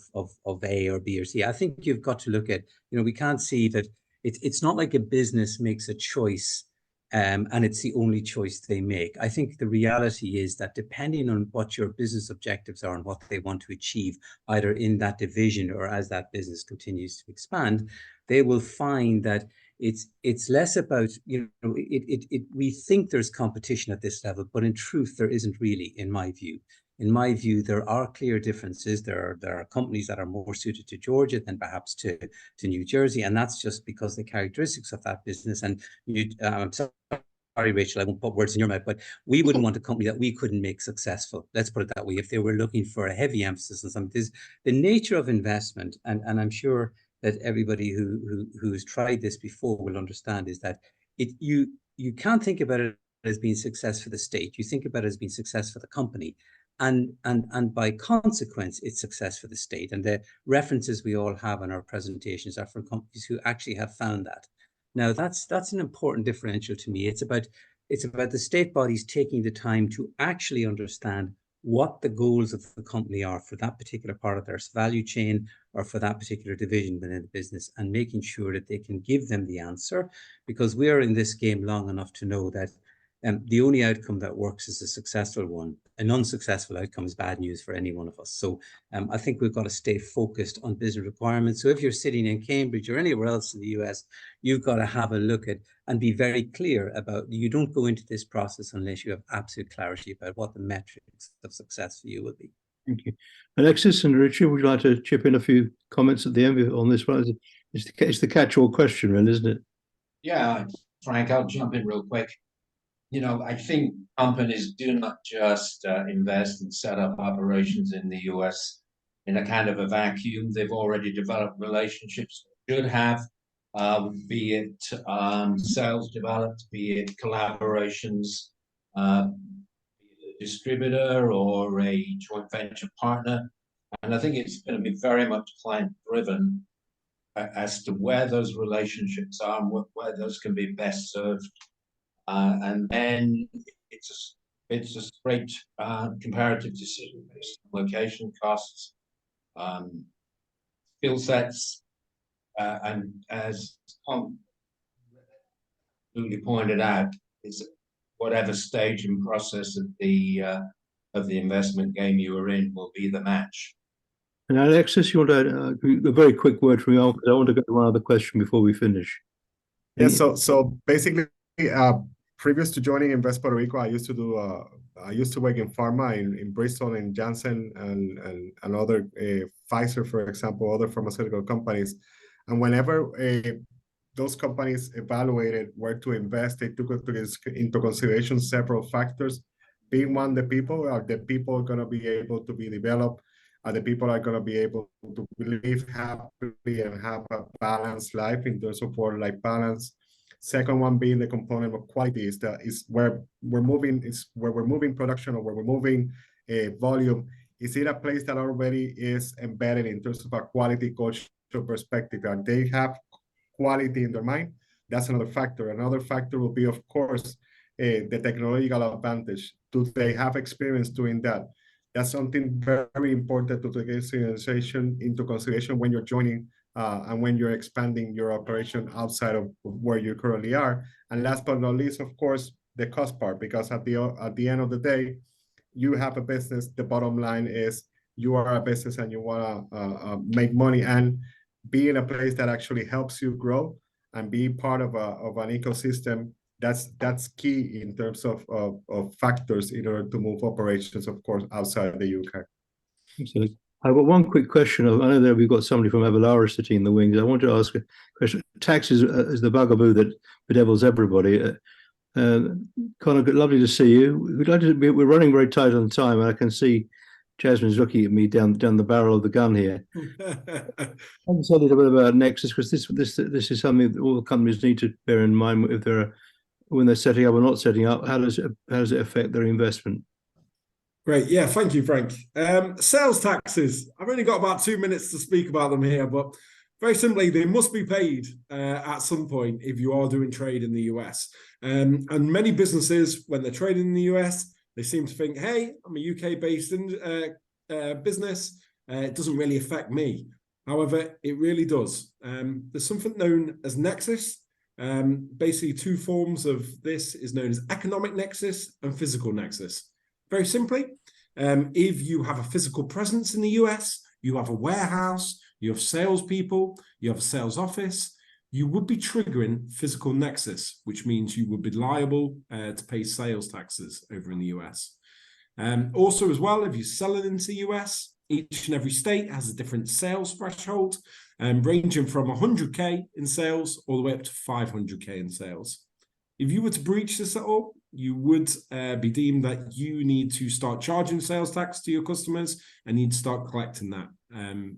A or B or C. I think you've got to look at, you know, we can't see that it's not like a business makes a choice and it's the only choice they make. I think the reality is that depending on what your business objectives are and what they want to achieve, either in that division or as that business continues to expand, they will find that it's less about, you know, we think there's competition at this level, but in truth, there isn't really, in my view. In my view, there are clear differences. There are companies that are more suited to Georgia than perhaps to New Jersey, and that's just because the characteristics of that business. And I'm sorry, Rachel, I won't put words in your mouth, but we wouldn't want a company that we couldn't make successful. Let's put it that way. If they were looking for a heavy emphasis on something, the nature of investment, and I'm sure that everybody who's tried this before will understand, is that you can't think about it as being success for the state. You think about it as being success for the company. And by consequence, it's success for the state. And the references we all have in our presentations are from companies who actually have found that. Now, that's an important differential to me. It's about the state bodies taking the time to actually understand what the goals of the company are for that particular part of their value chain or for that particular division within the business, and making sure that they can give them the answer, because we are in this game long enough to know that the only outcome that works is a successful one. An unsuccessful outcome is bad news for any one of us. So I think we've got to stay focused on business requirements. So if you're sitting in Cambridge or anywhere else in the US, you've got to have a look at and be very clear about, you don't go into this process unless you have absolute clarity about what the metrics of success for you will be. Thank you. Alexis and Richard, would you like to chip in a few comments at the end on this one? It's the catch-all question, really, isn't it? Yeah, Frank, I'll jump in real quick. You know, I think companies do not just invest and set up operations in the US in a kind of a vacuum. They've already developed relationships, should have, be it sales developed, be it collaborations, be it a distributor or a joint venture partner. And I think it's going to be very much client driven as to where those relationships are and where those can be best served. And then it's a straight comparative decision based on location, costs, skill sets, and as Tom pointed out, is whatever stage and process of the investment game you are in will be the match. And Alexis, you want to a very quick word from you, because I want to go to one other question before we finish. Yeah, so basically, previous to joining Invest Puerto Rico, I used to work in pharma in Bristol and Janssen and other Pfizer, for example, other pharmaceutical companies. And whenever those companies evaluated where to invest, they took into consideration several factors. Being one, the people are going to be able to be developed. The people are going to be able to live happily and have a balanced life in terms of work-life balance. Second one being the component of quality is where we're moving production or where we're moving volume. Is it a place that already is embedded in terms of a quality culture perspective, and they have quality in their mind? That's another factor. Another factor will be, of course, the technological advantage. Do they have experience doing that? That's something very important to take into consideration when you're joining and when you're expanding your operation outside of where you currently are. And last but not least, of course, the cost part, because at the end of the day, you have a business. The bottom line is you are a business and you want to make money, and be in a place that actually helps you grow and be part of an ecosystem. That's key in terms of factors in order to move operations, of course, outside the UK. Absolutely. I've got one quick question. I know that we've got somebody from Avalara sitting in the wings. I want to ask a question. Tax is the bugaboo that bedevils everybody. Connor, lovely to see you. We're running very tight on time, and I can see Jasmine's looking at me down the barrel of the gun here. I'll tell you a bit about Nexus, because this is something that all the companies need to bear in mind when they're setting up or not setting up. How does it affect their investment? Great. Yeah, thank you, Frank. Sales taxes. I've only got about 2 minutes to speak about them here, but very simply, they must be paid at some point if you are doing trade in the US. And many businesses, when they're trading in the US, they seem to think, hey, I'm a UK-based business. It doesn't really affect me. However, it really does. There's something known as nexus. Basically, two forms of this is known as economic nexus and physical nexus. Very simply, if you have a physical presence in the US, you have a warehouse, you have salespeople, you have a sales office, you would be triggering physical nexus, which means you would be liable to pay sales taxes over in the US. Also as well, if you're selling into the US, each and every state has a different sales threshold, ranging from 100K in sales all the way up to 500K in sales. If you were to breach this at all, you would be deemed that you need to start charging sales tax to your customers and need to start collecting that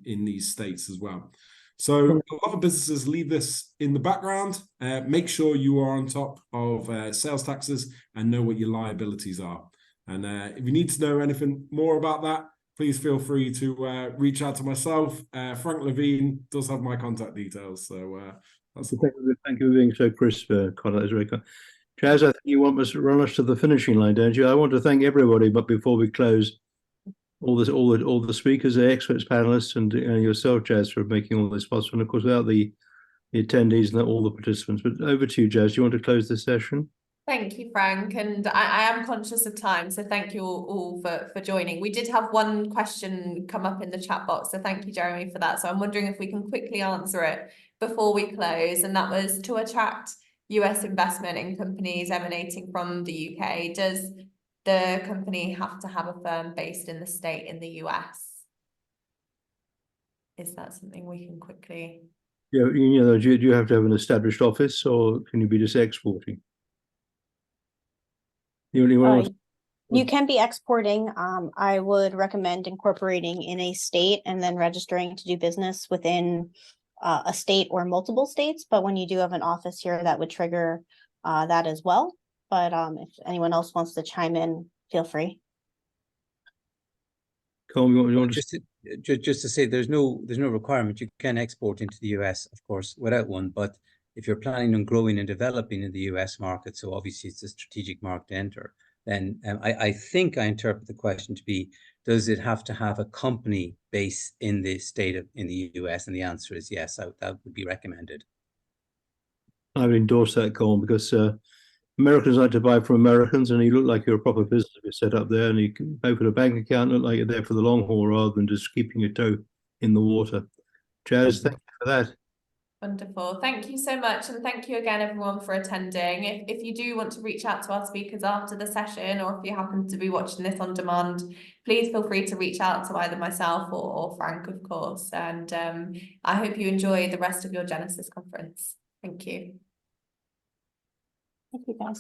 in these states as well. So a lot of businesses leave this in the background. Make sure you are on top of sales taxes and know what your liabilities are. And if you need to know anything more about that, please feel free to reach out to myself. Frank Levine does have my contact details. So that's thank you for being so crisp, Connor. That's very kind. Jazz, I think you want us to run us to the finishing line, don't you? I want to thank everybody, but before we close, all the speakers, the experts, panelists, and yourself, Jazz, for making all this possible. And of course, without the attendees and all the participants. But over to you, Jazz. Do you want to close the session? Thank you, Frank. And I am conscious of time, so thank you all for joining. We did have one question come up in the chat box, so thank you, Jeremy, for that. So I'm wondering if we can quickly answer it before we close. And that was, to attract US investment in companies emanating from the UK, does the company have to have a firm based in the state in the US? Is that something we can quickly? Yeah, do you have to have an established office, or can you be just exporting? You can be exporting. I would recommend incorporating in a state and then registering to do business within a state or multiple states. But when you do have an office here, that would trigger that as well. But if anyone else wants to chime in, feel free. Colm, just to say, there's no requirement. You can export into the US, of course, without one. But if you're planning on growing and developing in the US market, so obviously it's a strategic market to enter, then I think I interpret the question to be, does it have to have a company based in the in the US? And the answer is yes, that would be recommended. I would endorse that, Colm, because Americans like to buy from Americans, and you look like you're a proper business if you're set up there, and you can open a bank account, look like you're there for the long haul rather than just keeping your toe in the water. Jazz, thank you for that. Wonderful. Thank you so much. And thank you again, everyone, for attending. If you do want to reach out to our speakers after the session, or if you happen to be watching this on demand, please feel free to reach out to either myself or Frank, of course. And I hope you enjoy the rest of your Genesis conference. Thank you. Thank you, guys.